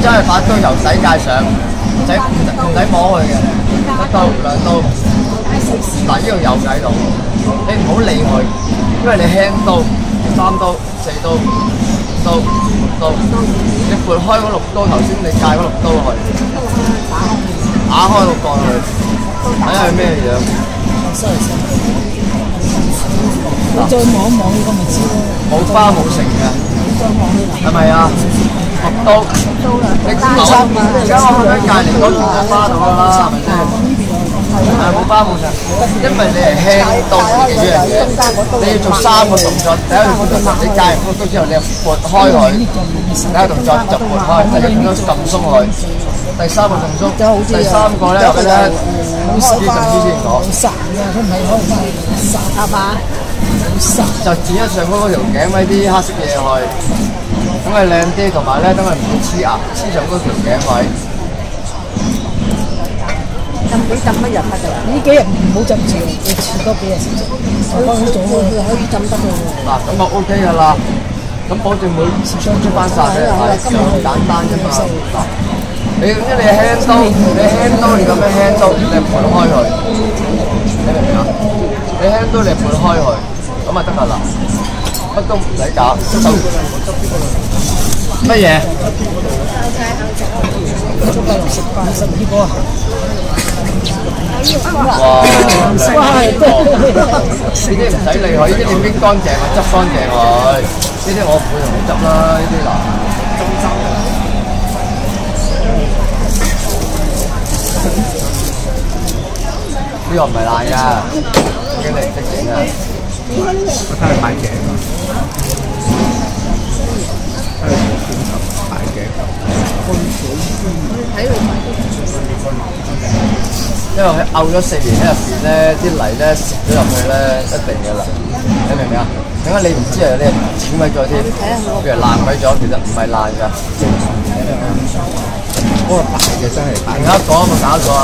真係把刀由洗界上，唔使摸佢嘅，一刀兩刀。嗱，呢度有喺度，你唔好理佢，因為你輕刀、3刀、4刀、5刀、6刀，你撥開嗰6刀，頭先你戒嗰6刀去，打開個角去，睇下係咩樣。你再望一望呢個咪知咯。冇花冇成嘅，係咪啊？6刀，你而家我喺隔離嗰邊花到啦，係咪先？係冇花冇成，因為你係輕刀嘅呢樣嘢，你要做3個動作。第一個動作，你戒完嗰刀之後，你撥開佢；第一個動作就撥開，第二個動作撳鬆佢；第3個動作，第3個咧我咧呢陣之前講，散嘅，佢唔係可以散係嘛？就剪咗上嗰條頸位啲黑色嘢去，咁係靚啲，同埋咧等佢唔會黐牙，黐上嗰條頸位。浸乜日得㗎啦？呢幾日唔好浸住，要遲多幾日先浸。我幫佢做喎，可以浸得㗎喎。嗱，咁就 OK 㗎啦。咁保證每次雙出翻晒嘅，係咁簡單啫嘛。嗱，你咁你輕刀，你咁樣輕刀，你撥開佢，你明唔明啊？你輕刀你撥開佢，咁啊得㗎啦，乜都唔使搞。乜嘢？足夠食飯食呢個。哇！呢啲唔使理佢，呢啲你邊乾淨啊，執乾淨佢。呢啲我唔會同你執啦，呢啲嗱。呢個唔係爛㗎，經理唔識整㗎。我睇佢擺頸。擺頸。睇佢因為佢漚咗4年喺入邊咧，啲泥咧食咗入去咧，一定嘅啦。你明唔明啊？點解你唔知啊？你剪毀咗添，譬如爛毀咗，其實唔係爛㗎。嗰個大嘅真係大。而家講有冇搞錯啊？